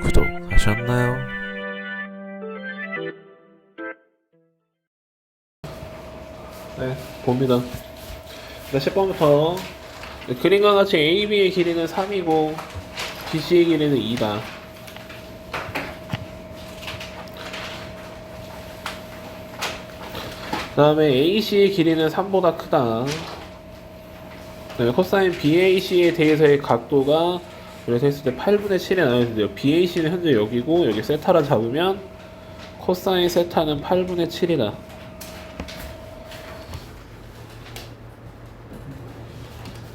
구독하셨나요? 네, 봅니다. 10번부터 그림과 같이 AB의 길이는 3이고 BC의 길이는 2다. 그 다음에 AC의 길이는 3보다 크다. 네, 코사인 BAC에 대해서의 각도가 그래서 했을 때 8분의 7에 나눠진대요. BAC는 현재 여기고 여기 세타라 잡으면 코사인 세타는 8분의 7이다.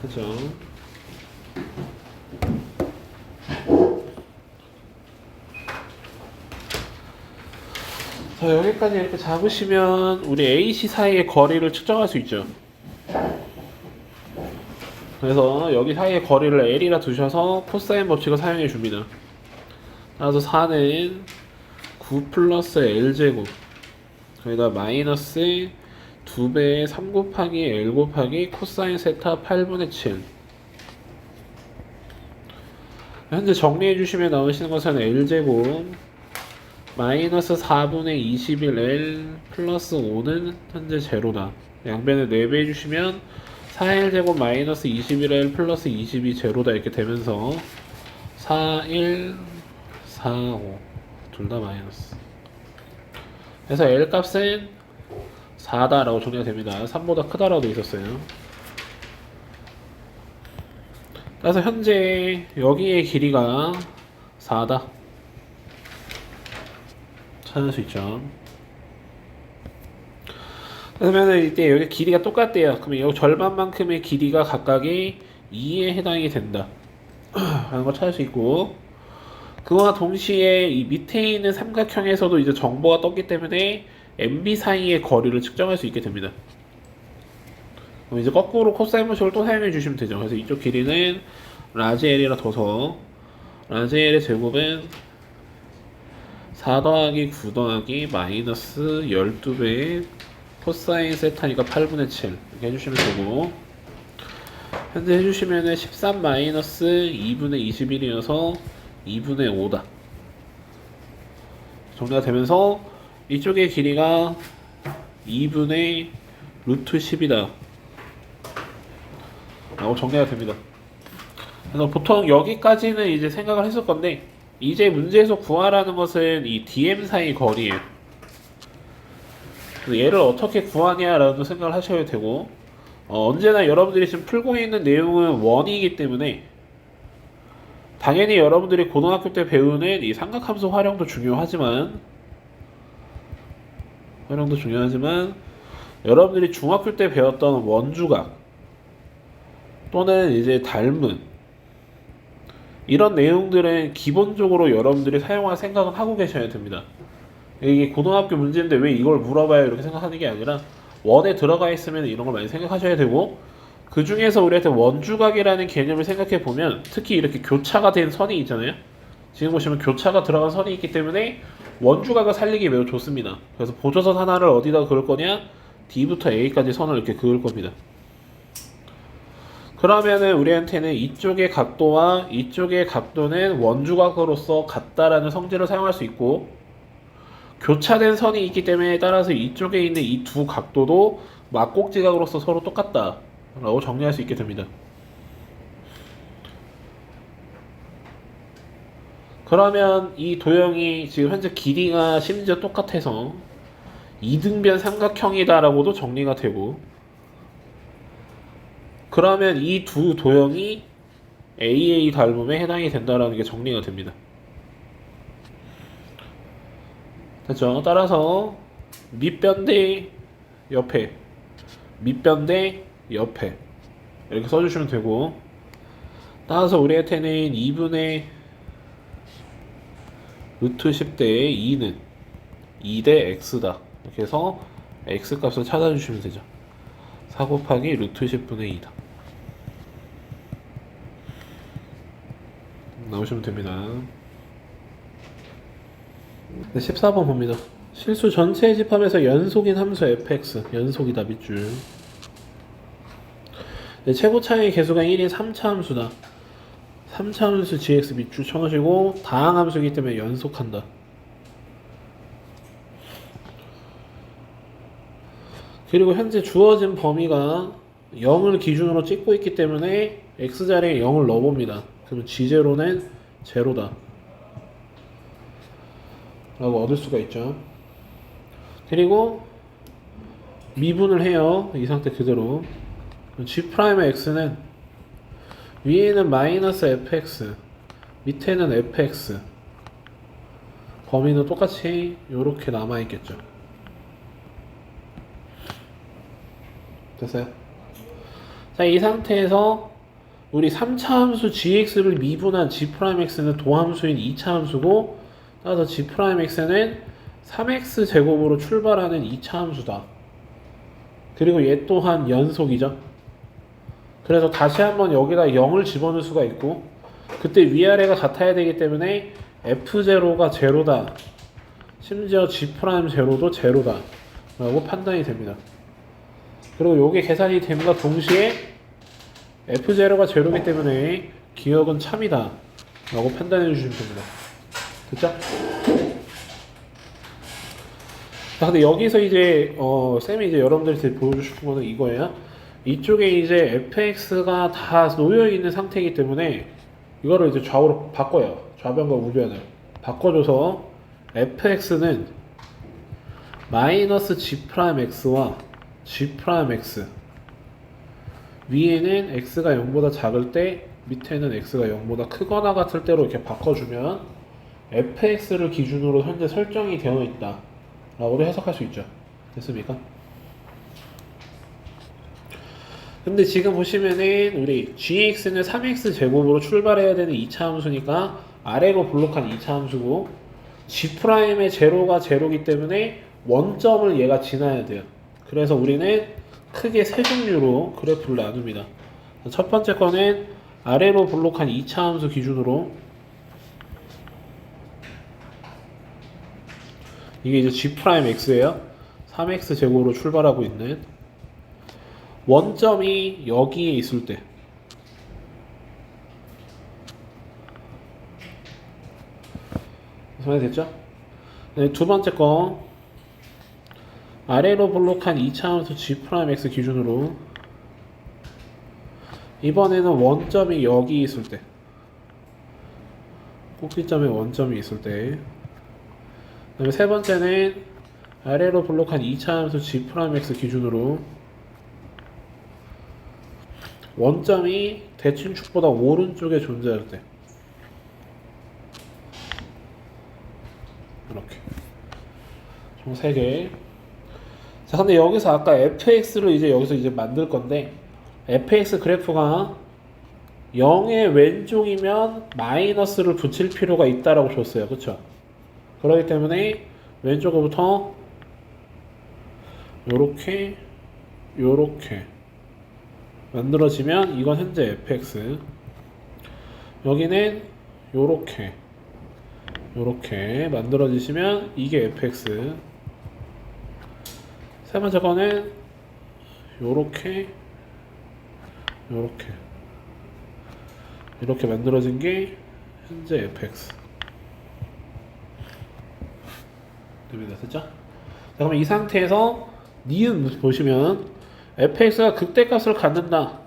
그죠? 자, 여기까지 이렇게 잡으시면 우리 AC 사이의 거리를 측정할 수 있죠. 그래서 여기 사이의 거리를 L이라 두셔서 코사인 법칙을 사용해 줍니다. 따라서 4는 9 플러스 L제곱 거기다 마이너스 2배의 3 곱하기 L 곱하기 코사인 세타 8분의 7. 현재 정리해 주시면 나오시는 것은 L제곱 마이너스 4분의 21L 플러스 5는 현재 제로다. 양변을 4배 해주시면 4L제곱 마이너스 21L 플러스 22 제로다 이렇게 되면서 4, 1, 4, 5 둘 다 마이너스. 그래서 L 값은 4다 라고 정리가 됩니다. 3보다 크다 라고 되어 있었어요. 그래서 현재 여기의 길이가 4다 찾을 수 있죠. 그러면 이때 여기 길이가 똑같대요. 그러면 여기 절반만큼의 길이가 각각이 2에 해당이 된다 라는 걸 찾을 수 있고, 그와 동시에 이 밑에 있는 삼각형에서도 이제 정보가 떴기 때문에 MB 사이의 거리를 측정할 수 있게 됩니다. 그럼 이제 거꾸로 코사인 법칙을 또 사용해 주시면 되죠. 그래서 이쪽 길이는 라지 L이라 둬서 라지 L의 제곱은 4 더하기 9 더하기 마이너스 12배의 코사인 세타니까 8분의 7 이렇게 해주시면 되고, 현재 해주시면은 13 마이너스 2분의 21이어서 2분의 5다 정리가 되면서 이쪽의 길이가 2분의 루트 10이다 라고 정리가 됩니다. 그래서 보통 여기까지는 이제 생각을 했을 건데, 이제 문제에서 구하라는 것은 이 DM 사이 거리예요. 얘를 어떻게 구하냐라는 생각을 하셔야 되고, 언제나 여러분들이 지금 풀고 있는 내용은 원이기 때문에 당연히 여러분들이 고등학교 때 배우는 이 삼각함수 활용도 중요하지만 여러분들이 중학교 때 배웠던 원주각 또는 이제 닮은 이런 내용들은 기본적으로 여러분들이 사용할 생각은 하고 계셔야 됩니다. 이게 고등학교 문제인데 왜 이걸 물어봐요 이렇게 생각하는 게 아니라 원에 들어가 있으면 이런 걸 많이 생각하셔야 되고, 그 중에서 우리한테 원주각이라는 개념을 생각해 보면 특히 이렇게 교차가 된 선이 있잖아요. 지금 보시면 교차가 들어간 선이 있기 때문에 원주각을 살리기 매우 좋습니다. 그래서 보조선 하나를 어디다 그을 거냐, D부터 A까지 선을 이렇게 그을 겁니다. 그러면은 우리한테는 이쪽의 각도와 이쪽의 각도는 원주각으로서 같다라는 성질을 사용할 수 있고, 교차된 선이 있기 때문에 따라서 이쪽에 있는 이 두 각도도 막곡지각으로서 서로 똑같다 라고 정리할 수 있게 됩니다. 그러면 이 도형이 지금 현재 길이가 심지어 똑같아서 이등변 삼각형이다 라고도 정리가 되고, 그러면 이 두 도형이 AA 닮음에 해당이 된다라는 게 정리가 됩니다. 됐죠? 따라서 밑변 대 옆에, 밑변 대 옆에 이렇게 써주시면 되고, 따라서 우리한테는 2분의 루트 10대 2는 2 대 x다 이렇게 해서 x 값을 찾아주시면 되죠. 4 곱하기 루트 10분의 2다 나오시면 됩니다. 14번 봅니다. 실수 전체의 집합에서 연속인 함수 fx, 연속이다 밑줄. 최고 차이의 개수가 1인 3차 함수다. 3차함수 gx 밑줄 쳐주시고 다항함수이기 때문에 연속한다. 그리고 현재 주어진 범위가 0을 기준으로 찍고 있기 때문에 x자리에 0을 넣어봅니다. 그러면 g0는 제로다 라고 얻을 수가 있죠. 그리고 미분을 해요. 이 상태 그대로. g'의 x는 위에는 마이너스 fx, 밑에는 fx. 범위는 똑같이 이렇게 남아있겠죠. 됐어요? 자, 이 상태에서 우리 3차 함수 gx를 미분한 g'x는 도함수인 2차 함수고, 따라서 g'x는 3x 제곱으로 출발하는 2차 함수다. 그리고 얘 또한 연속이죠. 그래서 다시 한번 여기다 0을 집어넣을 수가 있고, 그때 위아래가 같아야 되기 때문에 f0가 제로다, 심지어 g'0도 제로다 라고 판단이 됩니다. 그리고 요게 계산이 됨과 동시에 f0가 제로이기 때문에 기억은 참이다 라고 판단해 주시면 됩니다. 됐죠? 자, 근데 여기서 이제 쌤이 이제 여러분들한테 보여주고 싶은 거는 이거예요. 이쪽에 이제 fx가 다 놓여있는 상태이기 때문에 이거를 이제 좌우로 바꿔요. 좌변과 우변을 바꿔줘서 fx는 마이너스 g'x와 g'x, 위에는 x가 0보다 작을 때 밑에는 x가 0보다 크거나 같을 때로 이렇게 바꿔주면 fx를 기준으로 현재 설정이 되어 있다 라고도 해석할 수 있죠. 됐습니까? 근데 지금 보시면은 우리 gx는 3x 제곱으로 출발해야 되는 2차 함수니까 아래로 블록한 2차 함수고, g'의 제로가 제로기 때문에 원점을 얘가 지나야 돼요. 그래서 우리는 크게 세 종류로 그래프를 나눕니다. 첫 번째 거는 아래로 블록한 2차 함수 기준으로, 이게 이제 g'x예요. 3x 제곱으로 출발하고 있는 원점이 여기에 있을 때, 됐죠? 네, 두 번째 거 아래로 블록한 2차 함수 g'x 기준으로, 이번에는 원점이 여기 있을 때, 꼭지점에 원점이 있을 때. 그 다음에 세 번째는 아래로 블록한 2차 함수 g'x 기준으로, 원점이 대칭축보다 오른쪽에 존재할 때. 이렇게 총 3개. 자, 근데 여기서 아까 fx를 이제 여기서 이제 만들 건데, fx 그래프가 0의 왼쪽이면 마이너스를 붙일 필요가 있다라고 줬어요. 그쵸? 그렇기 때문에 왼쪽으로부터 요렇게 요렇게 만들어지면 이건 현재 fx, 여기는 요렇게 요렇게 만들어지시면 이게 fx, 세 번째 거는 요렇게 요렇게 이렇게 만들어진 게 현재 fx 됩니다. 됐죠? 자, 그럼 이 상태에서 니은 보시면 fx가 극대값을 갖는다.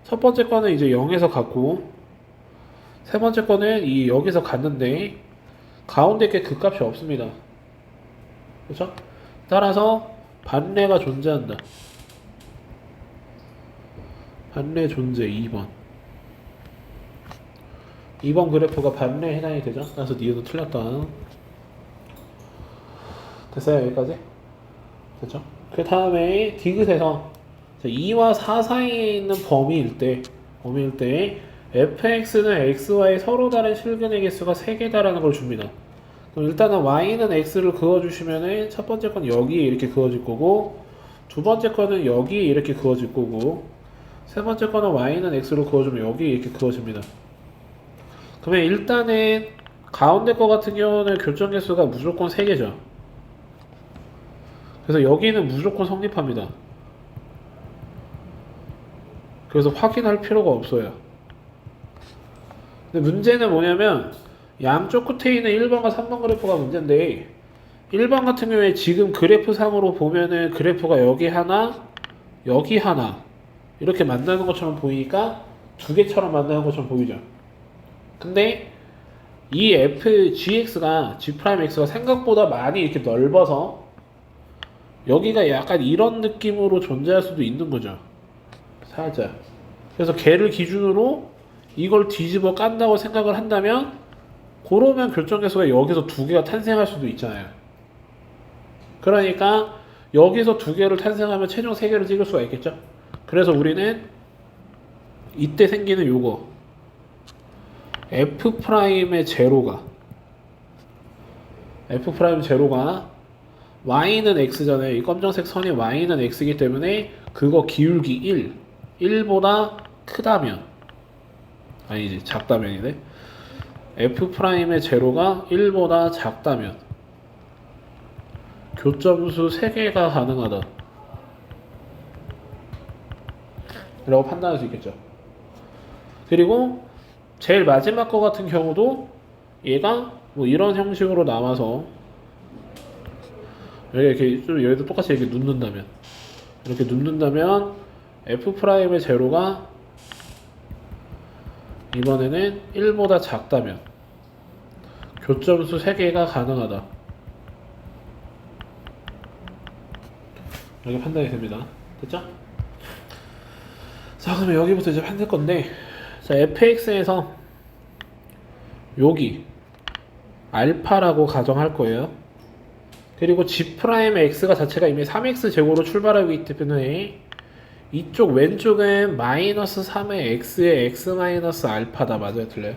첫 번째 거는 이제 0에서 갖고, 세 번째 거는 이 여기서 갖는데 가운데 게 극값이 없습니다. 그렇죠? 따라서 반례가 존재한다. 반례 존재 2번. 2번 그래프가 반례에 해당이 되죠? 따라서 니은은 틀렸다. 됐어요? 여기까지? 됐죠? 그 다음에 디귿에서 2와 4 사이에 있는 범위일 때 fx는 xy 서로 다른 실근의 개수가 3개다라는 걸 줍니다. 그럼 일단은 y는 x를 그어주시면은 첫 번째 건 여기에 이렇게 그어질 거고, 두 번째 거는 여기에 이렇게 그어질 거고, 세 번째 거는 y는 x로 그어주면 여기에 이렇게 그어집니다. 그러면 일단은 가운데 거 같은 경우는 교점 개수가 무조건 3개죠. 그래서 여기는 무조건 성립합니다. 그래서 확인할 필요가 없어요. 근데 문제는 뭐냐면 양쪽 끝에 있는 1번과 3번 그래프가 문제인데 1번 같은 경우에 지금 그래프 상으로 보면은 그래프가 여기 하나 여기 하나 이렇게 만나는 것처럼 보이니까 두 개처럼 만나는 것처럼 보이죠. 근데 이 GX가 G'X가 생각보다 많이 이렇게 넓어서 여기가 약간 이런 느낌으로 존재할 수도 있는 거죠. 살짝. 그래서 걔를 기준으로 이걸 뒤집어 깐다고 생각을 한다면 그러면 결정계수가 여기서 두 개가 탄생할 수도 있잖아요. 그러니까 여기서 두 개를 탄생하면 최종 세 개를 찍을 수가 있겠죠. 그래서 우리는 이때 생기는 요거 F'의 제로가 Y는 X잖아요. 이 검정색 선이 Y는 X이기 때문에 그거 기울기 1보다 크다면 아니지 작다면이네. F'의 제로가 1보다 작다면 교점수 3개가 가능하다 라고 판단할 수 있겠죠. 그리고 제일 마지막 거 같은 경우도 얘가 뭐 이런 형식으로 나와서 여기 이렇게 좀 여기도 똑같이 이렇게 눕는다면 F'의 제로가 이번에는 1보다 작다면 교점수 3개가 가능하다 이렇게 판단이 됩니다. 됐죠? 자, 그러면 여기부터 이제 판될 건데, 자, fx에서 여기 알파라고 가정할 거예요. 그리고 G'의 x가 자체가 이미 3x 제곱으로 출발하고 있기 때문에 이쪽 왼쪽은 마이너스 3의 x의 x 마이너스 알파다. 맞아요? 틀려요?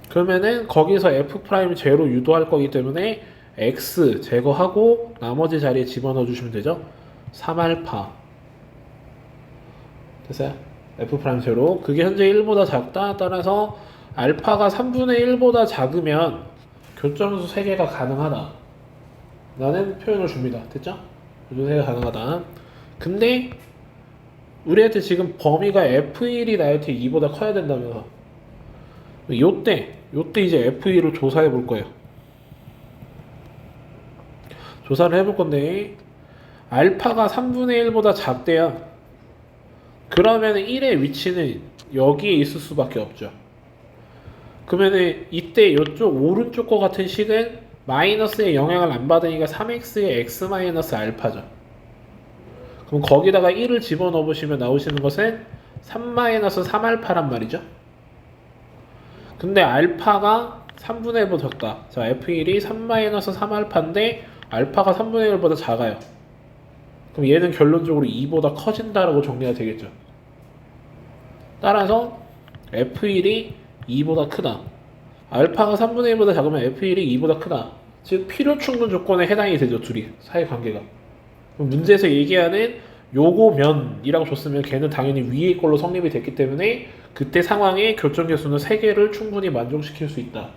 그러면은 거기서 f' 제로 유도할 거기 때문에 x 제거하고 나머지 자리에 집어넣어 주시면 되죠. 3알파 됐어요? f' 제로 그게 현재 1보다 작다. 따라서 알파가 3분의 1보다 작으면 교점수 3개가 가능하다 라는 표현을 줍니다. 됐죠? 교점수 3개가 가능하다. 근데 우리한테 지금 범위가 f1이 나한테 2보다 커야 된다면서 요때 이제 f1을 조사해 볼 거예요. 조사를 해볼 건데 알파가 3분의 1보다 작대요. 그러면 1의 위치는 여기에 있을 수밖에 없죠. 그러면 이때 이쪽 오른쪽 거 같은 식은 마이너스의 영향을 안 받으니까 3x의 x 마이너스 알파죠. 그럼 거기다가 1을 집어넣어 보시면 나오시는 것은 3 마이너스 3알파란 말이죠. 근데 알파가 3분의 1보다 작다. 자, F1이 3 마이너스 3알파인데 알파가 3분의 1보다 작아요. 그럼 얘는 결론적으로 2보다 커진다라고 정리가 되겠죠. 따라서 F1이 2보다 크다. 알파가 3분의 1보다 작으면 F1이 2보다 크다. 즉 필요 충분 조건에 해당이 되죠. 둘이 사이 관계가. 그럼 문제에서 얘기하는 요거면이라고 줬으면 걔는 당연히 위의 걸로 성립이 됐기 때문에 그때 상황에 교점계수는 3개를 충분히 만족시킬 수 있다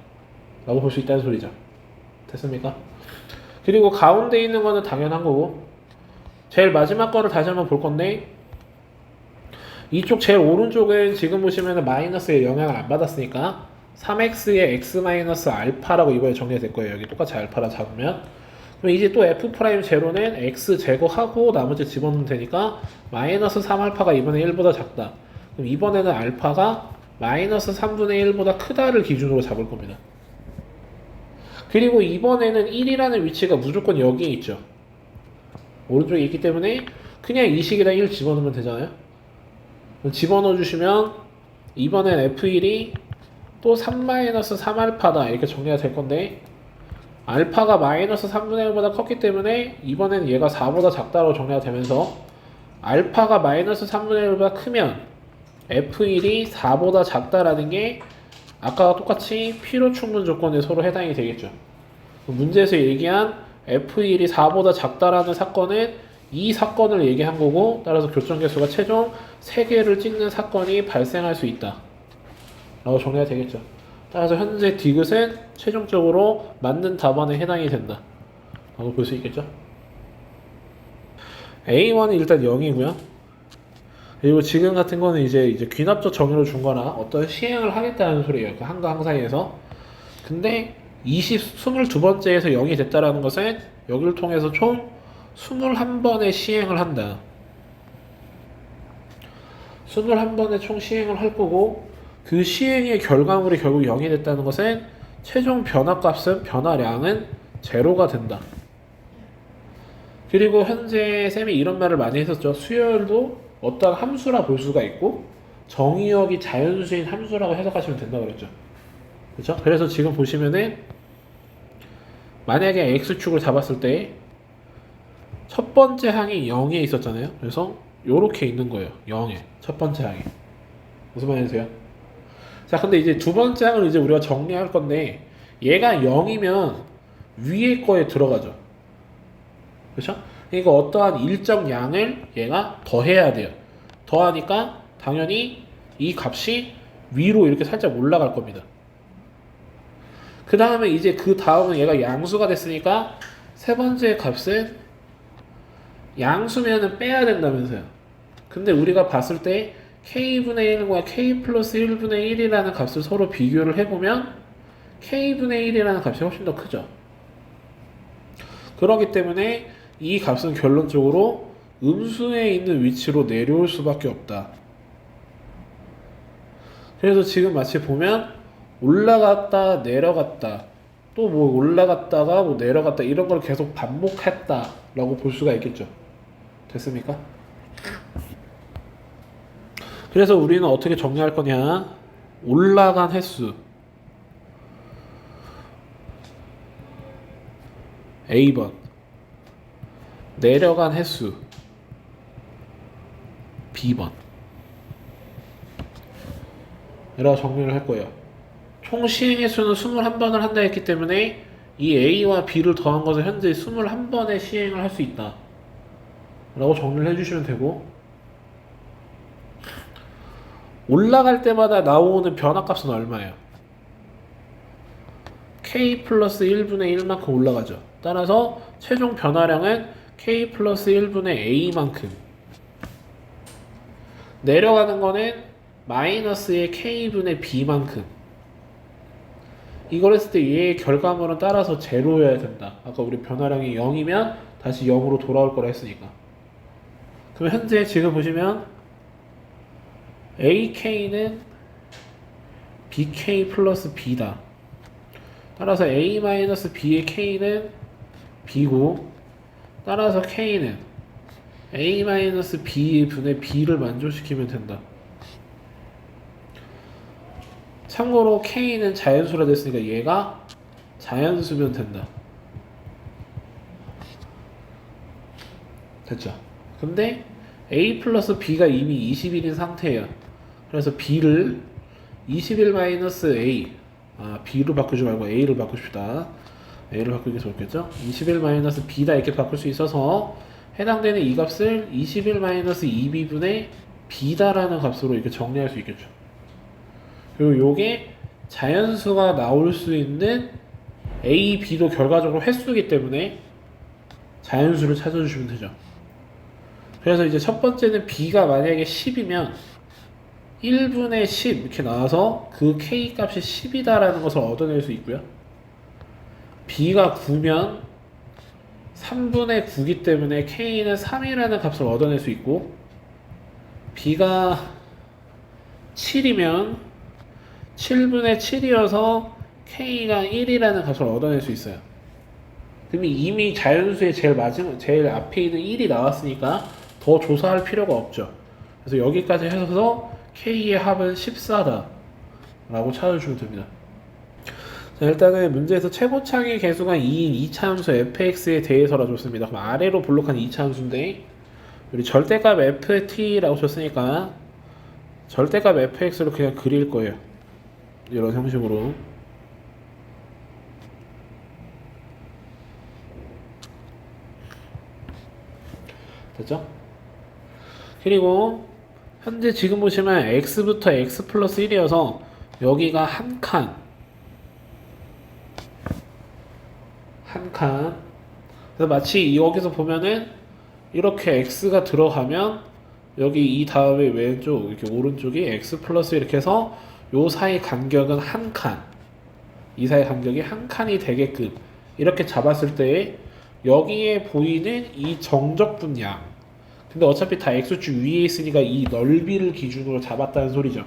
라고 볼 수 있다는 소리죠. 됐습니까? 그리고 가운데 있는 거는 당연한 거고 제일 마지막 거를 다시 한번 볼 건데 이쪽 제일 오른쪽은 지금 보시면 마이너스의 영향을 안 받았으니까 3x의 x 마이너스 알파라고 이번에 정리가 될 거예요. 여기 똑같이 알파라 잡으면 그럼 이제 또 F'0는 x 제거하고 나머지 집어넣으면 되니까 마이너스 3알파가 이번에 1보다 작다. 그럼 이번에는 알파가 마이너스 3분의 1보다 크다를 기준으로 잡을 겁니다. 그리고 이번에는 1이라는 위치가 무조건 여기에 있죠. 오른쪽에 있기 때문에 그냥 이 식에다 1 집어넣으면 되잖아요. 집어넣어 주시면 이번엔 F1이 또 3-3알파다 이렇게 정리가 될 건데 알파가 마이너스 3분의 1보다 컸기 때문에 이번엔 얘가 4보다 작다고 정리가 되면서 알파가 마이너스 3분의 1보다 크면 F1이 4보다 작다라는 게 아까와 똑같이 필요 충분 조건에 서로 해당이 되겠죠. 문제에서 얘기한 F1이 4보다 작다라는 사건은 이 사건을 얘기한 거고 따라서 교점계수가 최종 3개를 찍는 사건이 발생할 수 있다 라고 정리가 되겠죠. 따라서 현재 디귿은 최종적으로 맞는 답안에 해당이 된다 라고 볼 수 있겠죠. A1은 일단 0이고요 그리고 지금 같은 거는 이제 귀납적 정의로 준 거나 어떤 시행을 하겠다는 소리예요. 그 한과 항사이에서. 근데 22번째에서 0이 됐다라는 것은 여기를 통해서 총 21번의 시행을 한다. 21번의 총 시행을 할 거고, 그 시행의 결과물이 결국 0이 됐다는 것은 최종 변화값은, 변화량은 제로가 된다. 그리고 현재 쌤이 이런 말을 많이 했었죠. 수열도 어떠한 함수라 볼 수가 있고 정의역이 자연수인 함수라고 해석하시면 된다고 그랬죠. 그렇죠? 그래서 지금 보시면은 만약에 x축을 잡았을 때 첫 번째 항이 0에 있었잖아요. 그래서 요렇게 있는 거예요. 0에 첫 번째 항이. 무슨 말이세요? 자, 근데 이제 두 번째 항을 이제 우리가 정리할 건데 얘가 0이면 위에 거에 들어가죠. 그렇죠? 그러니까 어떠한 일정 양을 얘가 더해야 돼요. 더하니까 당연히 이 값이 위로 이렇게 살짝 올라갈 겁니다. 그 다음에 이제 그 다음은 얘가 양수가 됐으니까 세 번째 값은 양수면은 빼야 된다면서요. 근데 우리가 봤을 때 k분의 1과 k 플러스 1분의 1이라는 값을 서로 비교를 해보면 k분의 1이라는 값이 훨씬 더 크죠. 그렇기 때문에 이 값은 결론적으로 음수에 있는 위치로 내려올 수밖에 없다. 그래서 지금 마치 보면 올라갔다 내려갔다 또 뭐 올라갔다가 뭐 내려갔다 이런 걸 계속 반복했다 라고 볼 수가 있겠죠. 됐습니까? 그래서 우리는 어떻게 정리할 거냐, 올라간 횟수 A번, 내려간 횟수 B번 이라고 정리를 할 거예요. 총 시행 횟수는 21번을 한다 했기 때문에 이 A와 B를 더한 것은 현재 21번의 시행을 할 수 있다 라고 정리를 해주시면 되고, 올라갈 때마다 나오는 변화값은 얼마예요? K 플러스 1분의 1만큼 올라가죠. 따라서 최종 변화량은 K 플러스 1분의 A만큼, 내려가는 거는 마이너스의 K분의 B만큼. 이걸 했을 때 얘의 결과물은 따라서 제로여야 된다. 아까 우리 변화량이 0이면 다시 0으로 돌아올 거라 했으니까. 그럼 현재 지금 보시면 AK는 BK 플러스 B다. 따라서 A 마이너스 B의 K는 B고, 따라서 K는 A 마이너스 B분의 B를 만족시키면 된다. 참고로 K는 자연수라 됐으니까 얘가 자연수면 된다. 됐죠? 근데 A 플러스 B가 이미 21인 상태예요. 그래서 B를 21 마이너스 A, B로 바꾸지 말고 A를 바꿉시다. A를 바꾸는 게 좋겠죠? 21 마이너스 B다 이렇게 바꿀 수 있어서 해당되는 이 값을 21 마이너스 2B분의 B다라는 값으로 이렇게 정리할 수 있겠죠. 그리고 요게 자연수가 나올 수 있는 A, B도 결과적으로 횟수이기 때문에 자연수를 찾아주시면 되죠. 그래서 이제 첫 번째는 B가 만약에 10이면 1분의 10 이렇게 나와서 그 K 값이 10이다라는 것을 얻어낼 수 있고요. B가 9면 3분의 9기 때문에 K는 3이라는 값을 얻어낼 수 있고, B가 7이면 7분의 7이어서 K가 1이라는 값을 얻어낼 수 있어요. 그럼 이미 자연수의 제일 앞에 있는 1이 나왔으니까 더 조사할 필요가 없죠. 그래서 여기까지 해서 K의 합은 14다 라고 찾아주시면 됩니다. 자, 일단은 문제에서 최고차기 계수가 2인 2차 함수 fx에 대해서라 줬습니다. 그럼 아래로 블록한 2차 함수인데 우리 절대값 ft라고 줬으니까 절대값 fx로 그냥 그릴 거예요. 이런 형식으로. 됐죠? 그리고 현재 지금 보시면 x부터 x 플러스 1이어서 여기가 한 칸. 그래서 마치 여기서 보면은 이렇게 x가 들어가면 여기 이 다음에 왼쪽 이렇게 오른쪽이 x 플러스 이렇게 해서 요 사이 간격은 한 칸. 이 사이 간격이 한 칸이 되게끔 이렇게 잡았을 때 여기에 보이는 이 정적 분량. 근데 어차피 다 x축 위에 있으니까 이 넓이를 기준으로 잡았다는 소리죠.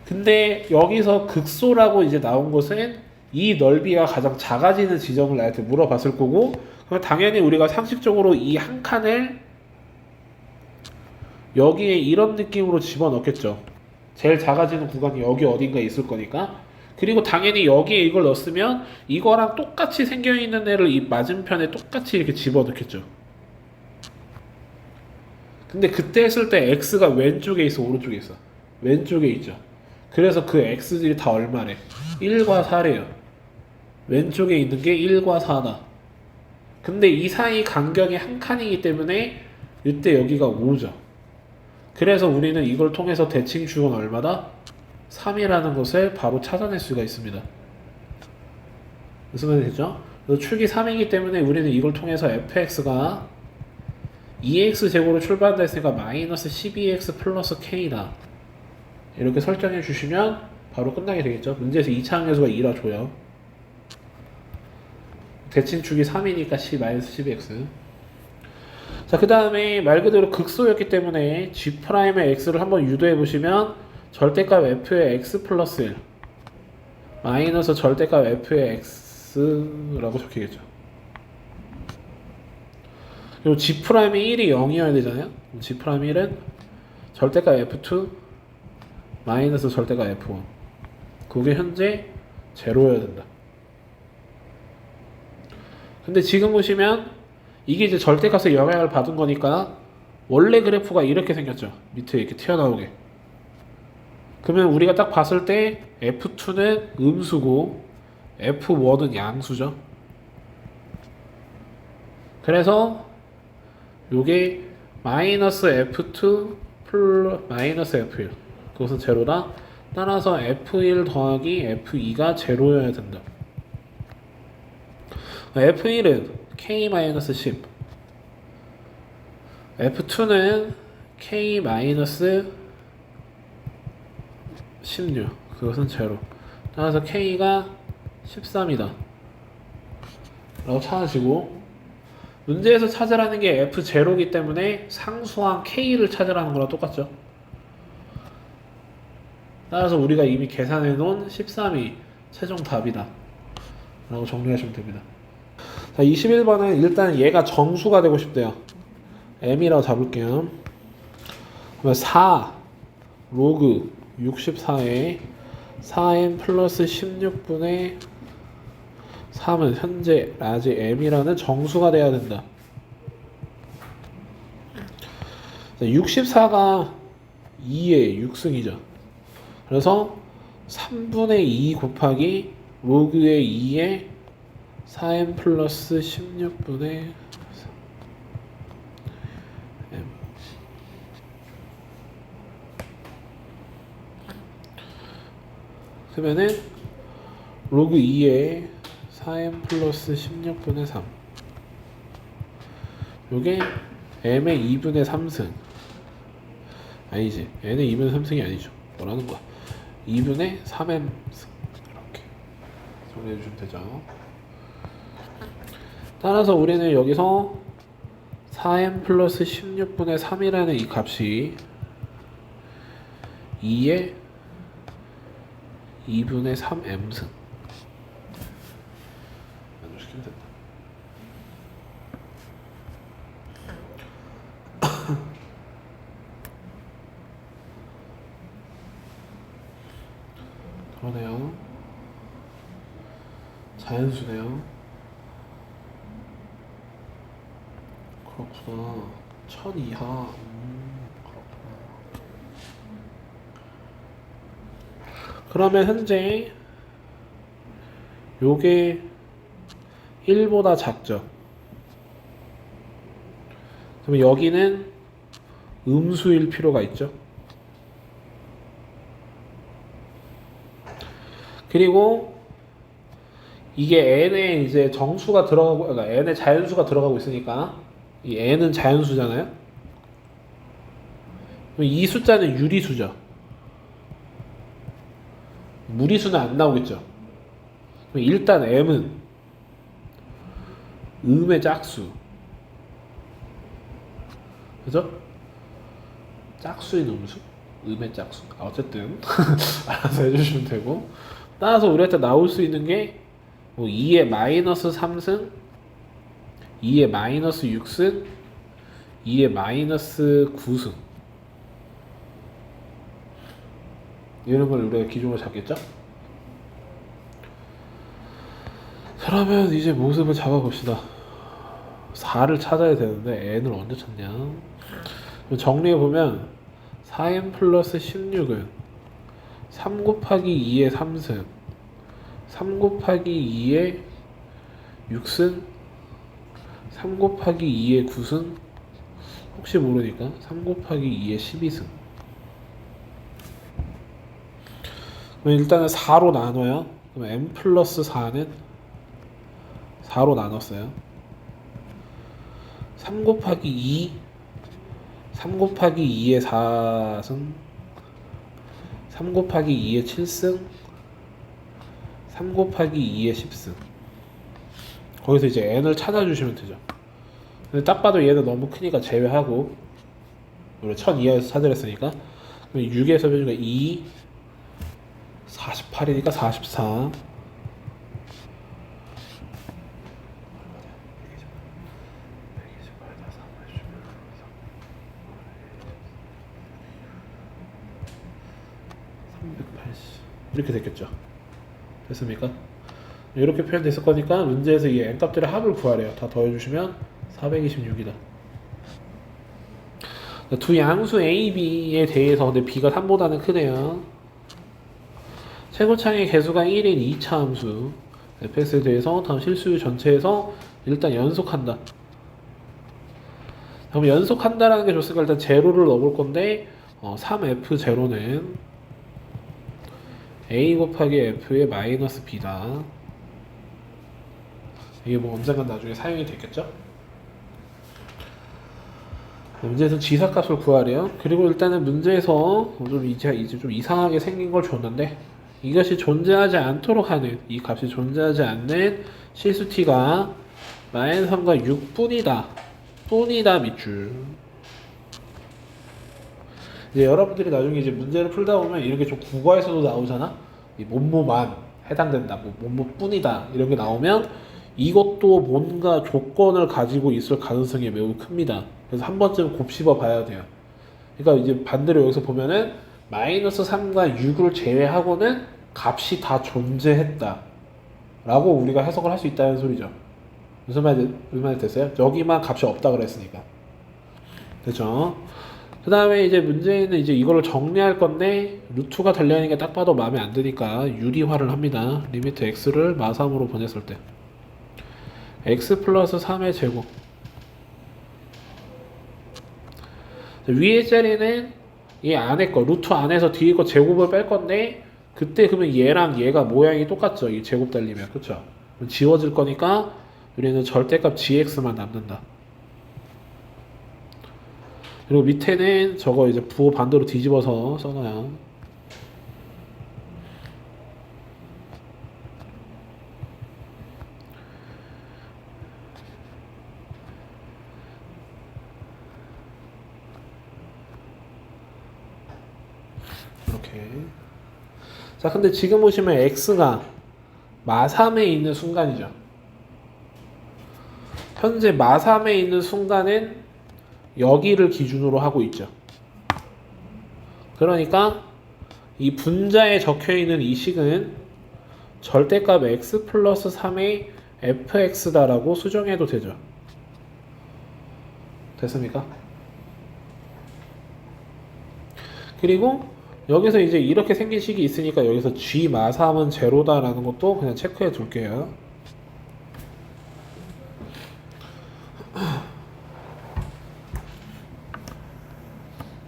근데 여기서 극소라고 이제 나온 것은 이 넓이가 가장 작아지는 지점을 나한테 물어봤을 거고, 그럼 당연히 우리가 상식적으로 이 한 칸을 여기에 이런 느낌으로 집어넣겠죠. 제일 작아지는 구간이 여기 어딘가에 있을 거니까. 그리고 당연히 여기에 이걸 넣었으면 이거랑 똑같이 생겨있는 애를 이 맞은편에 똑같이 이렇게 집어넣겠죠. 근데 그때 했을 때 x가 왼쪽에 있어, 오른쪽에 있어? 왼쪽에 있죠. 그래서 그 x들이 다 얼마래? 1과 4래요. 왼쪽에 있는 게 1과 4다. 근데 이 사이 간격이 한 칸이기 때문에 이때 여기가 5죠. 그래서 우리는 이걸 통해서 대칭축은 얼마다? 3이라는 것을 바로 찾아낼 수가 있습니다. 무슨 말이 되죠? 축이 3이기 때문에 우리는 이걸 통해서 fx가 2x 제곱으로 출발한다 했으니까 마이너스 12x 플러스 k다. 이렇게 설정해 주시면 바로 끝나게 되겠죠. 문제에서 2차 항계수가 2라 줘요. 대칭축이 3이니까 마이너스 12x. 자, 그 다음에 말 그대로 극소였기 때문에 G'의 x를 한번 유도해 보시면 절대값 f의 x 플러스 1 마이너스 절대값 f의 x라고 적히겠죠. 그리고 G'의 1이 0이어야 되잖아요. G'의 1은 절대값 f2 마이너스 절대값 f1. 그게 현재 제로여야 된다. 근데 지금 보시면 이게 이제 절대값의 영향을 받은 거니까 원래 그래프가 이렇게 생겼죠. 밑에 이렇게 튀어나오게. 그러면 우리가 딱 봤을 때 F2는 음수고 F1은 양수죠. 그래서 요게 마이너스 F2 플러스 마이너스 F1 그것은 제로다. 따라서 F1 더하기 F2가 제로여야 된다. F1은 K-10 F2는 K-16 그것은 제로. 따라서 K가 13이다 라고 찾아지고, 문제에서 찾으라는 게 F0이기 때문에 상수항 K를 찾으라는 거랑 똑같죠. 따라서 우리가 이미 계산해 놓은 13이 최종 답이다 라고 정리하시면 됩니다. 자, 21번은 일단 얘가 정수가 되고 싶대요. m이라고 잡을게요. 그러면 4 로그 64에 4m 플러스 16분의 3은 현재 라지 m이라는 정수가 돼야 된다. 64가 2의 6승이죠. 그래서 3분의 2 곱하기 로그의 2에 4m 플러스 16분의 m. 그러면은 로그 2에 4m 플러스 16분의 3. 요게 m의 2분의 3승. 아니지. n의 2분의 3승이 아니죠. 뭐라는 거야? 2분의 3m승. 이렇게 정리해 주시면 되죠. 따라서 우리는 여기서 4m 플러스 16분의 3이라는 이 값이 2의 2분의 3m승 만족시키면 된다. 그러네요. 자연수네요. 그렇구나. 1000 이하. 그렇구나. 그러면 현재 요게 1보다 작죠. 그럼 여기는 음수일 필요가 있죠. 그리고 이게 n에 이제 정수가 들어가고, 그러니까 n에 자연수가 들어가고 있으니까 이 n은 자연수잖아요. 그럼 이 숫자는 유리수죠. 무리수는 안 나오겠죠. 그럼 일단 m은 음의 짝수. 그죠? 짝수인 음수? 음의 짝수. 어쨌든 알아서 해주시면 되고, 따라서 우리한테 나올 수 있는 게 뭐 2의 마이너스 3승, 2의 마이너스 6승, 2의 마이너스 9승, 이런 걸 우리가 기준으로 잡겠죠? 그러면 이제 모습을 잡아봅시다. 4를 찾아야 되는데 n을 언제 찾냐? 정리해보면 4n 플러스 16은 3 곱하기 2의 3승, 3 곱하기 2의 6승, 3 곱하기 2의 9승, 혹시 모르니까 3 곱하기 2의 12승. 그럼 일단은 4로 나눠요. 그럼 n 플러스 4는 4로 나눴어요. 3 곱하기 2, 3 곱하기 2의 4승, 3 곱하기 2의 7승, 3 곱하기 2의 10승. 거기서 이제 n을 찾아주시면 되죠. 근데 딱 봐도 얘는 너무 크니까 제외하고, 우리 1000 이하에서 찾으랬으니까 6에서 빼주니까 2, 48이니까 44, 380 이렇게 됐겠죠. 됐습니까? 이렇게 표현됐을 거니까 문제에서 이 n값들의 합을 구하래요. 다 더해주시면 426이다. 두 양수 a, b에 대해서 근데 b가 3보다는 크네요. 최고창의 개수가 1인 2차 함수 fx에 대해서 다음 실수율 전체에서 일단 연속한다. 그럼 연속한다라는 게 좋으니까 일단 제로를 넣어볼 건데 3f0는 a 곱하기 f의 마이너스 b다. 이게 뭐 언젠간 나중에 사용이 되겠죠? 문제에서 지사값을 구하래요. 그리고 일단은 문제에서 이제 좀 이상하게 생긴 걸 줬는데, 이것이 존재하지 않도록 하는, 이 값이 존재하지 않는 실수 t가 마이너스 3과 6뿐이다 밑줄. 이제 여러분들이 나중에 이제 문제를 풀다 보면 이런 게 좀 국어에서도 나오잖아. 이 뭐뭐만 해당된다, 뭐뭐뿐이다 이런 게 나오면 이것도 뭔가 조건을 가지고 있을 가능성이 매우 큽니다. 그래서 한 번쯤 곱씹어 봐야 돼요. 그러니까 이제 반대로 여기서 보면은 마이너스 3과 6을 제외하고는 값이 다 존재했다 라고 우리가 해석을 할 수 있다는 소리죠. 무슨 말 됐어요? 여기만 값이 없다 그랬으니까. 됐죠? 그 다음에 이제 문제는 이제 이거를 정리할 건데, 루트가 달려있는 게 딱 봐도 마음에 안 드니까 유리화를 합니다. 리미트 x를 마삼으로 보냈을 때 x 플러스 3의 제곱, 위에 자리는 이 안에 거, 루트 안에서 뒤에 거 제곱을 뺄 건데, 그때 그러면 얘랑 얘가 모양이 똑같죠. 이 제곱 달리면. 그쵸? 지워질 거니까 우리는 절대값 gx만 남는다. 그리고 밑에는 저거 이제 부호 반대로 뒤집어서 써놔요. 이렇게. 자, 근데 지금 보시면 x가 마3에 있는 순간이죠. 현재 마3에 있는 순간은 여기를 기준으로 하고 있죠. 그러니까 이 분자에 적혀있는 이 식은 절대값 x 플러스 3의 fx다라고 수정해도 되죠. 됐습니까? 그리고 여기서 이제 이렇게 생긴 식이 있으니까 여기서 g 마3은 제로다라는 것도 그냥 체크해 둘게요.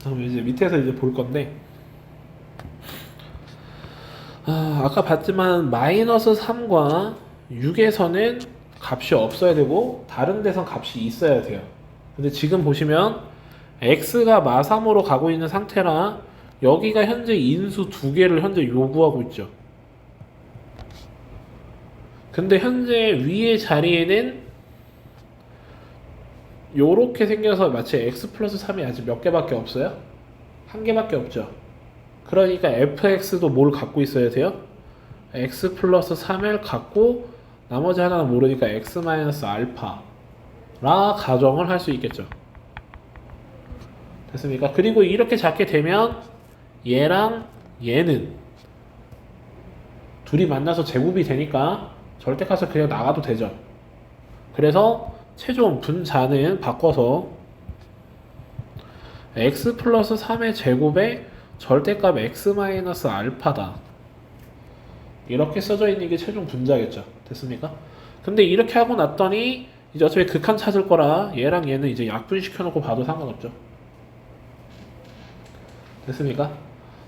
그럼 이제 밑에서 이제 볼 건데, 아까 봤지만 마이너스 3과 6에서는 값이 없어야 되고 다른 데선 값이 있어야 돼요. 근데 지금 보시면 x가 마3으로 가고 있는 상태라 여기가 현재 인수 두 개를 현재 요구하고 있죠. 근데 현재 위의 자리에는 요렇게 생겨서 마치 x 플러스 3이 아직 몇 개밖에 없어요? 한 개밖에 없죠. 그러니까 fx도 뭘 갖고 있어야 돼요? x 플러스 3을 갖고 나머지 하나는 모르니까 x 마이너스 알파라 가정을 할 수 있겠죠. 됐습니까? 그리고 이렇게 잡게 되면 얘랑 얘는 둘이 만나서 제곱이 되니까 절대값을 그냥 나가도 되죠. 그래서 최종 분자는 바꿔서 x 플러스 3의 제곱에 절대값 x 마이너스 알파다. 이렇게 써져 있는 게 최종 분자겠죠. 됐습니까? 근데 이렇게 하고 났더니 이제 어차피 극한 찾을 거라 얘랑 얘는 이제 약분시켜 놓고 봐도 상관없죠. 됐습니까?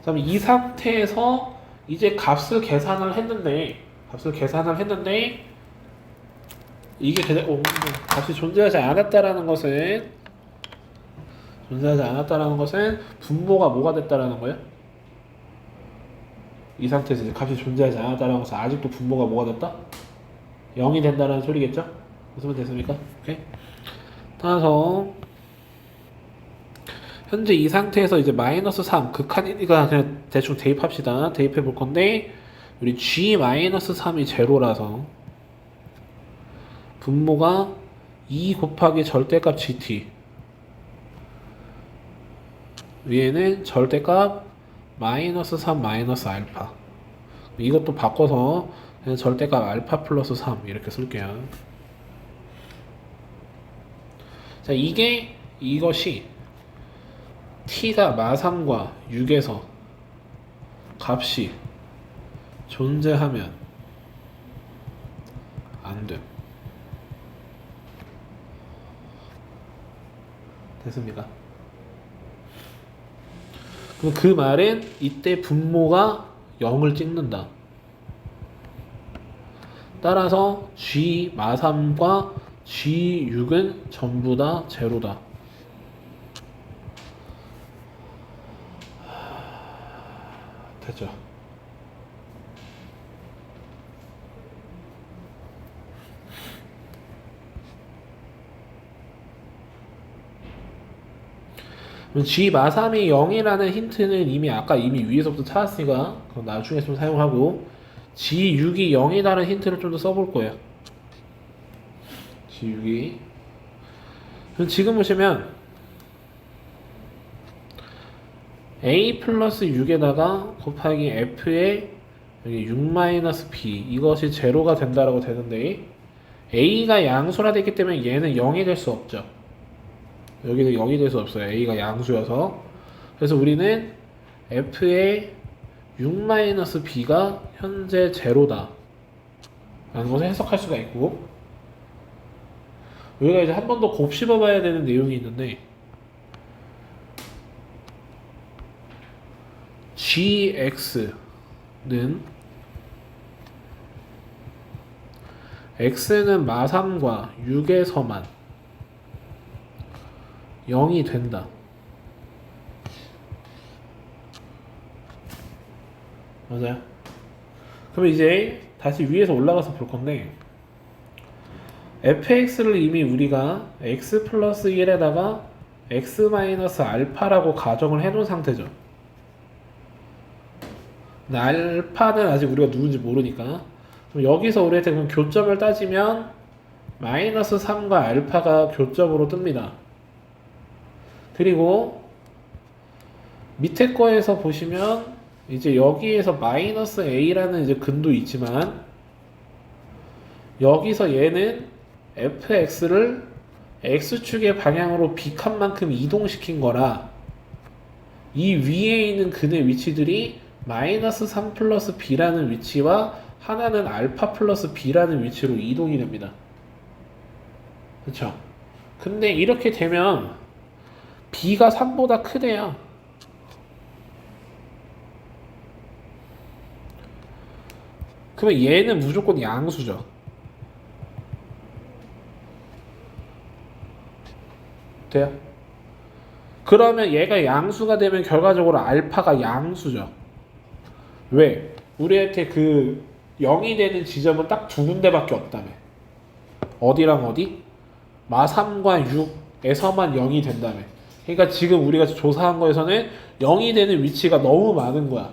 그럼 이 상태에서 이제 값을 계산을 했는데 이게 값이 존재하지 않았다라는 것은 분모가 뭐가 됐다라는 거예요? 이 상태에서 이제 값이 존재하지 않았다라는 것은 아직도 분모가 뭐가 됐다? 0이 된다는 소리겠죠? 무슨 말 됐습니까? 오케이. 따라서 현재 이 상태에서 이제 마이너스 3 극한이니까 그냥 대충 대입합시다. 대입해 볼 건데 우리 g 마이너스 3이 제로라서 분모가 2 곱하기 절대값 gt 위에는 절대값 마이너스 3 마이너스 알파 이것도 바꿔서 그냥 절대값 알파 플러스 3 이렇게 쓸게요. 자 이것이 t가 마3과 6에서 값이 존재하면 안됨. 됐습니까? 그럼 그 말은 이때 분모가 0을 찍는다. 따라서 g 마3과 g6은 전부 다 제로다. 됐죠? g 마3이 0이라는 힌트는 이미 위에서부터 찾았으니까 그럼 나중에 좀 사용하고 g6이 0이라는 힌트를 좀 더 써볼 거예요. g6이 그럼 지금 보시면 a 플러스 6에다가 곱하기 f의 여기 6 마이너스 b 이것이 제로가 된다라고 되는데 a가 양수라 됐기 때문에 얘는 0이 될 수 없죠. 여기는 0이 될 수 없어요. a가 양수여서. 그래서 우리는 f의 6 마이너스 b가 현재 제로다 라는 것을 해석할 수가 있고 우리가 이제 한 번 더 곱씹어 봐야 되는 내용이 있는데 gx는 x는 마3과 6에서만 0이 된다. 맞아요? 그럼 이제 다시 위에서 올라가서 볼 건데 fx를 이미 우리가 x 플러스 1에다가 x 마이너스 알파라고 가정을 해놓은 상태죠. 근데 알파는 아직 우리가 누군지 모르니까 그럼 여기서 우리한테 그럼 교점을 따지면 마이너스 3과 알파가 교점으로 뜹니다. 그리고 밑에 거에서 보시면 이제 여기에서 마이너스 a라는 이제 근도 있지만 여기서 얘는 fx를 x축의 방향으로 b칸만큼 이동시킨 거라 이 위에 있는 근의 위치들이 마이너스 3 플러스 b라는 위치와 하나는 알파 플러스 b라는 위치로 이동이 됩니다. 그쵸? 근데 이렇게 되면 b가 3보다 크대요. 그러면 얘는 무조건 양수죠. 돼요? 그러면 얘가 양수가 되면 결과적으로 알파가 양수죠. 왜? 우리한테 그 0이 되는 지점은 딱 두 군데밖에 없다며. 어디랑 어디? 마3과 6에서만 0이 된다며. 그러니까 지금 우리가 조사한 거에서는 0이 되는 위치가 너무 많은 거야.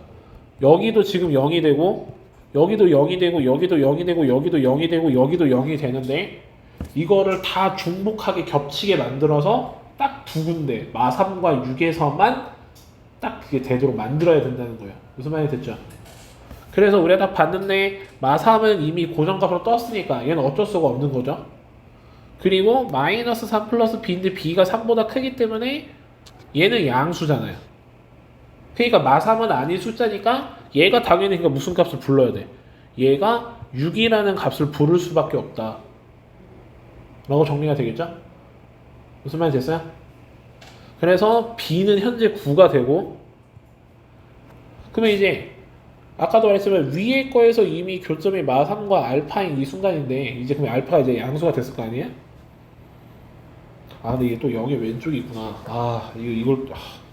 여기도 지금 0이 되고 여기도 0이 되고 여기도 0이 되고 여기도 0이 되고 여기도 0이 되는데 이거를 다 중복하게 겹치게 만들어서 딱 두 군데 마3과 6에서만 딱 그게 되도록 만들어야 된다는 거예요. 무슨 말이 됐죠? 그래서 우리가 딱 봤는데 마3은 이미 고정값으로 떴으니까 얘는 어쩔 수가 없는 거죠. 그리고 마이너스 3 플러스 b인데 b가 3보다 크기 때문에 얘는 양수잖아요. 그러니까 마3은 아닌 숫자니까 얘가 당연히 그러니까 무슨 값을 불러야 돼? 얘가 6이라는 값을 부를 수밖에 없다 라고 정리가 되겠죠? 무슨 말이 됐어요? 그래서 b는 현재 9가 되고 그러면 이제 아까도 말했지만 위에 거에서 이미 교점이 마3과 알파인 이 순간인데 이제 그럼 알파가 이제 양수가 됐을 거 아니에요? 아 근데 이게 또 0의 왼쪽이 있구나. 아 이걸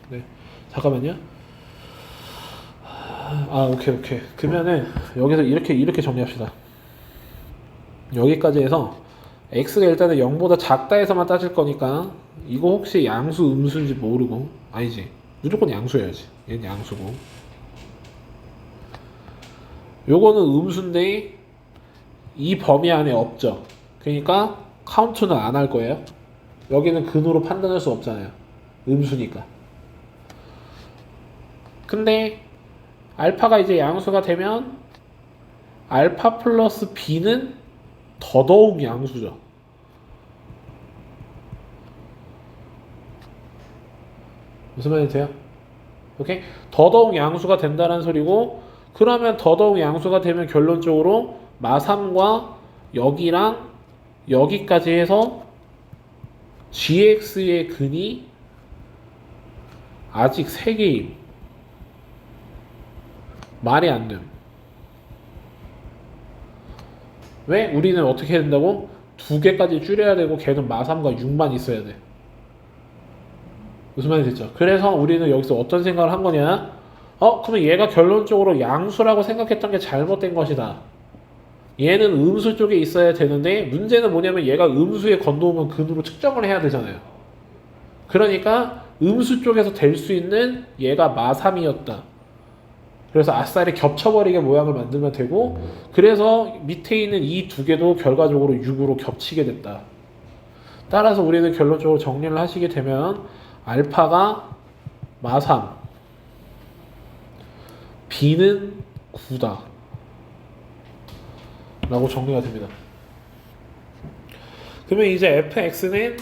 네 잠깐만요. 아 오케이 그러면은 여기서 이렇게 정리합시다. 여기까지 해서 x가 일단은 0보다 작다해서만 따질 거니까 이거 혹시 양수 음수인지 모르고 아니지 무조건 양수여야지. 얘는 양수고 요거는 음수인데 이 범위 안에 없죠. 그러니까 카운트는 안 할 거예요. 여기는 근으로 판단할 수 없잖아요. 음수니까. 근데 알파가 이제 양수가 되면 알파 플러스 b는 더더욱 양수죠. 무슨 말이 돼요? 오케이? 더더욱 양수가 된다는 소리고 그러면 더더욱 양수가 되면 결론적으로 마3과 여기랑 여기까지 해서 gx의 근이 아직 3개임. 말이 안 됨. 왜? 우리는 어떻게 해야 된다고? 2개까지 줄여야 되고 걔는 마3과 6만 있어야 돼. 무슨 말이 됐죠? 그래서 우리는 여기서 어떤 생각을 한 거냐? 그러면 얘가 결론적으로 양수라고 생각했던 게 잘못된 것이다. 얘는 음수 쪽에 있어야 되는데 문제는 뭐냐면 얘가 음수에 건너오면 근으로 측정을 해야 되잖아요. 그러니까 음수 쪽에서 될 수 있는 얘가 마3이었다. 그래서 아싸리 겹쳐버리게 모양을 만들면 되고 그래서 밑에 있는 이 두 개도 결과적으로 6으로 겹치게 됐다. 따라서 우리는 결론적으로 정리를 하시게 되면 알파가 마3 b는 9다 라고 정리가 됩니다. 그러면 이제 fx는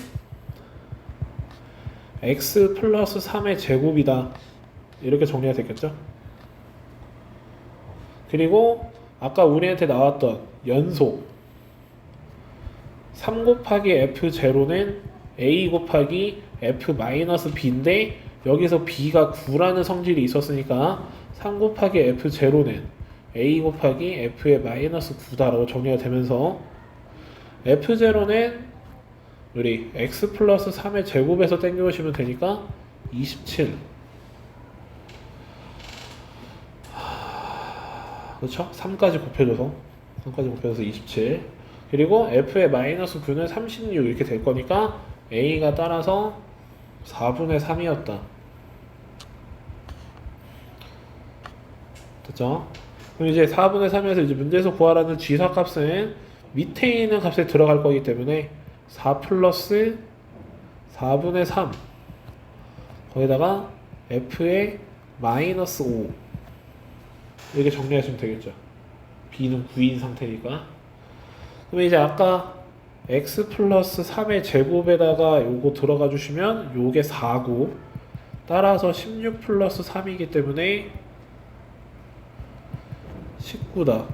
x 플러스 3의 제곱이다 이렇게 정리가 됐겠죠? 그리고 아까 우리한테 나왔던 연속 3 곱하기 f0는 a 곱하기 f 마이너스 b인데 여기서 b가 9라는 성질이 있었으니까 3 곱하기 f0는 a 곱하기 f의 마이너스 9다라고 정리가 되면서 f0는 우리 x 플러스 3의 제곱에서 땡겨오시면 되니까 27 그렇죠? 3까지 곱혀줘서 27 그리고 f의 마이너스 9는 36 이렇게 될 거니까 a가 따라서 4분의 3이었다 됐죠? 그럼 이제 4분의 3에서 이제 문제에서 구하라는 G사값은 밑에 있는 값에 들어갈 거기 때문에 4 플러스 4분의 3 거기다가 F의 마이너스 5 이렇게 정리하시면 되겠죠. B는 9인 상태니까. 그럼 이제 아까 X 플러스 3의 제곱에다가 요거 들어가 주시면 요게 4고 따라서 16 플러스 3이기 때문에 19다.